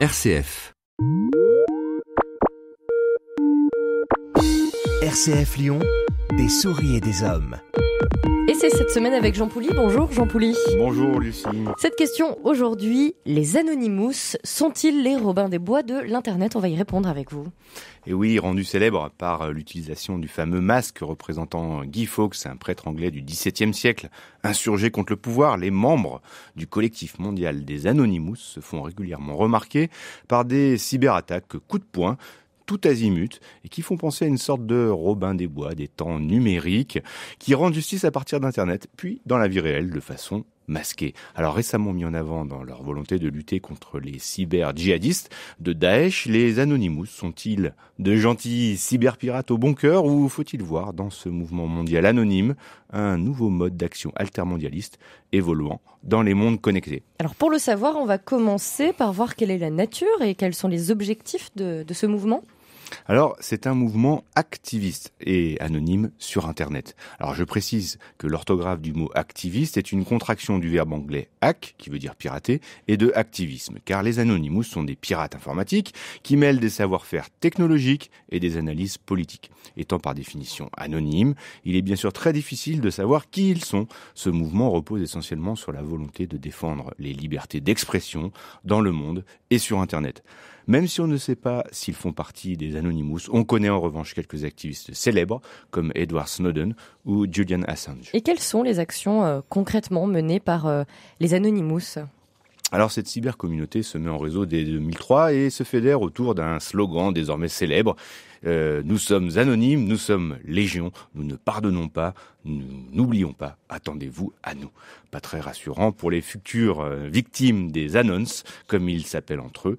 RCF. RCF Lyon, des souris et des hommes. Et c'est cette semaine avec Jean Pouly. Bonjour Jean Pouly. Bonjour Lucie. Cette question aujourd'hui, les Anonymous sont-ils les Robin des Bois de l'Internet ? On va y répondre avec vous. Et oui, rendu célèbre par l'utilisation du fameux masque représentant Guy Fawkes, un prêtre anglais du XVIIe siècle. Insurgés contre le pouvoir, les membres du collectif mondial des Anonymous se font régulièrement remarquer par des cyberattaques coups de poing, tout azimut, et qui font penser à une sorte de Robin des Bois des temps numériques, qui rendent justice à partir d'Internet, puis dans la vie réelle de façon masquée. Alors récemment mis en avant dans leur volonté de lutter contre les cyber-djihadistes de Daesh, les Anonymous sont-ils de gentils cyberpirates au bon cœur, ou faut-il voir dans ce mouvement mondial anonyme un nouveau mode d'action altermondialiste évoluant dans les mondes connectés ? Alors pour le savoir, on va commencer par voir quelle est la nature et quels sont les objectifs de ce mouvement. Alors, c'est un mouvement activiste et anonyme sur Internet. Alors, je précise que l'orthographe du mot activiste est une contraction du verbe anglais hack, qui veut dire pirater, et de activisme, car les Anonymous sont des pirates informatiques qui mêlent des savoir-faire technologiques et des analyses politiques. Étant par définition anonyme, il est bien sûr très difficile de savoir qui ils sont. Ce mouvement repose essentiellement sur la volonté de défendre les libertés d'expression dans le monde et sur Internet. Même si on ne sait pas s'ils font partie des Anonymous, on connaît en revanche quelques activistes célèbres comme Edward Snowden ou Julian Assange. Et quelles sont les actions concrètement menées par les Anonymous ? Alors cette cybercommunauté se met en réseau dès 2003 et se fédère autour d'un slogan désormais célèbre. Nous sommes anonymes, nous sommes légion, nous ne pardonnons pas, nous n'oublions pas, attendez-vous à nous. Pas très rassurant pour les futures victimes des Anons, comme ils s'appellent entre eux.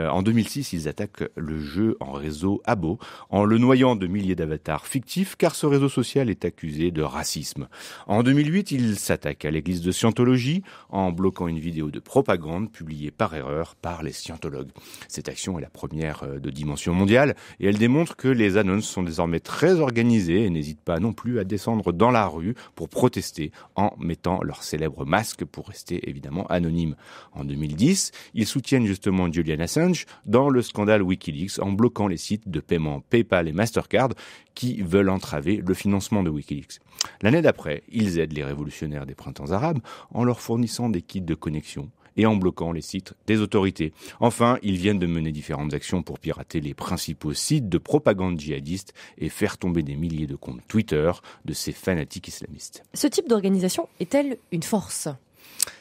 En 2006, ils attaquent le jeu en réseau Abo, en le noyant de milliers d'avatars fictifs, car ce réseau social est accusé de racisme. En 2008, ils s'attaquent à l'église de Scientologie, en bloquant une vidéo de propagande publiée par erreur par les scientologues. Cette action est la première de dimension mondiale, et elle démontre que les Anons sont désormais très organisés et n'hésitent pas non plus à descendre dans la rue pour protester en mettant leur célèbre masque pour rester évidemment anonymes. En 2010, ils soutiennent justement Julian Assange dans le scandale Wikileaks en bloquant les sites de paiement PayPal et Mastercard qui veulent entraver le financement de Wikileaks. L'année d'après, ils aident les révolutionnaires des printemps arabes en leur fournissant des kits de connexion et en bloquant les sites des autorités. Enfin, ils viennent de mener différentes actions pour pirater les principaux sites de propagande djihadiste et faire tomber des milliers de comptes Twitter de ces fanatiques islamistes. Ce type d'organisation est-elle une force ?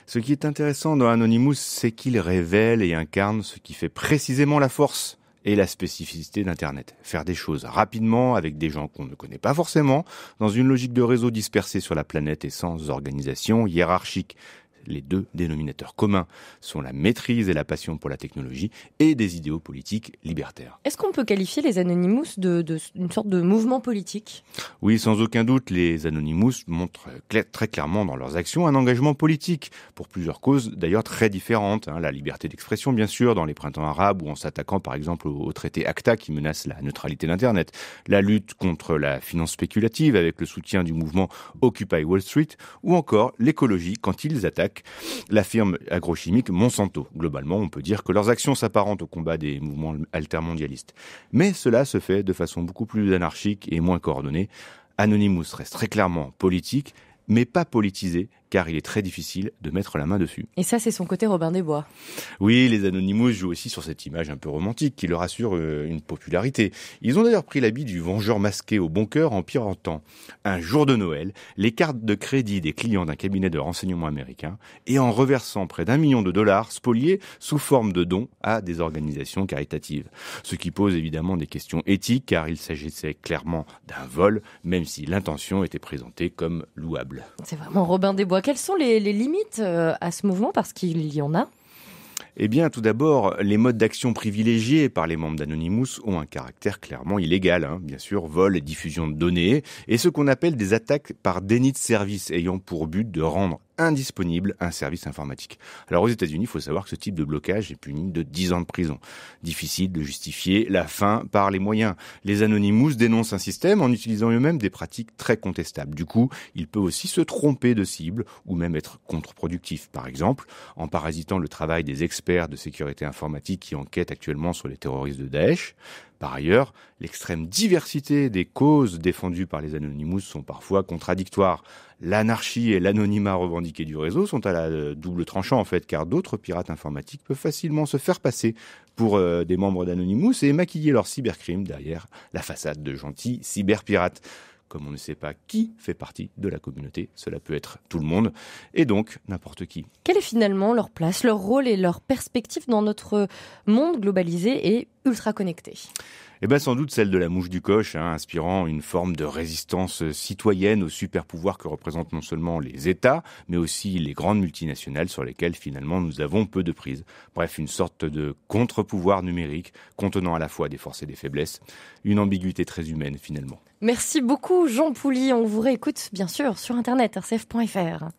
Ce qui est intéressant dans Anonymous, c'est qu'il révèle et incarne ce qui fait précisément la force et la spécificité d'Internet. Faire des choses rapidement avec des gens qu'on ne connaît pas forcément, dans une logique de réseau dispersé sur la planète et sans organisation hiérarchique. Les deux dénominateurs communs sont la maîtrise et la passion pour la technologie et des idéaux politiques libertaires. Est-ce qu'on peut qualifier les Anonymous d'une sorte de mouvement politique ? Oui, sans aucun doute, les Anonymous montrent très clairement dans leurs actions un engagement politique, pour plusieurs causes d'ailleurs très différentes. La liberté d'expression, bien sûr, dans les printemps arabes, ou en s'attaquant par exemple au traité ACTA qui menace la neutralité d'Internet. La lutte contre la finance spéculative avec le soutien du mouvement Occupy Wall Street, ou encore l'écologie quand ils attaquent la firme agrochimique Monsanto. Globalement, on peut dire que leurs actions s'apparentent au combat des mouvements altermondialistes. Mais cela se fait de façon beaucoup plus anarchique et moins coordonnée. Anonymous reste très clairement politique, mais pas politisé, car il est très difficile de mettre la main dessus. Et ça, c'est son côté Robin des Bois. Oui, les Anonymous jouent aussi sur cette image un peu romantique qui leur assure une popularité. Ils ont d'ailleurs pris l'habit du vengeur masqué au bon cœur en piratant un jour de Noël les cartes de crédit des clients d'un cabinet de renseignement américain et en reversant près d'$1 million spoliés sous forme de dons à des organisations caritatives. Ce qui pose évidemment des questions éthiques, car il s'agissait clairement d'un vol, même si l'intention était présentée comme louable. C'est vraiment Robin des Bois. Quelles sont les limites à ce mouvement ? Parce qu'il y en a. Eh bien, tout d'abord, les modes d'action privilégiés par les membres d'Anonymous ont un caractère clairement illégal. Bien sûr, vol et diffusion de données, et ce qu'on appelle des attaques par déni de service ayant pour but de rendre indisponible un service informatique. Alors aux États-Unis, il faut savoir que ce type de blocage est puni de 10 ans de prison. Difficile de justifier la fin par les moyens. Les Anonymous dénoncent un système en utilisant eux-mêmes des pratiques très contestables. Du coup, il peut aussi se tromper de cible ou même être contre-productif. Par exemple, en parasitant le travail des experts de sécurité informatique qui enquêtent actuellement sur les terroristes de Daesh. Par ailleurs, l'extrême diversité des causes défendues par les Anonymous sont parfois contradictoires. L'anarchie et l'anonymat revendiqués du réseau sont à la double tranchant en fait, car d'autres pirates informatiques peuvent facilement se faire passer pour des membres d'Anonymous et maquiller leurs cybercrimes derrière la façade de gentils cyberpirates. Comme on ne sait pas qui fait partie de la communauté, cela peut être tout le monde, et donc n'importe qui. Quelle est finalement leur place, leur rôle et leur perspective dans notre monde globalisé et ultra connecté ? Sans doute celle de la mouche du coche, inspirant une forme de résistance citoyenne aux super pouvoirs que représentent non seulement les États, mais aussi les grandes multinationales sur lesquelles finalement nous avons peu de prise. Bref, une sorte de contre-pouvoir numérique contenant à la fois des forces et des faiblesses, une ambiguïté très humaine finalement. Merci beaucoup Jean Pouly, on vous réécoute bien sûr sur internet rcf.fr.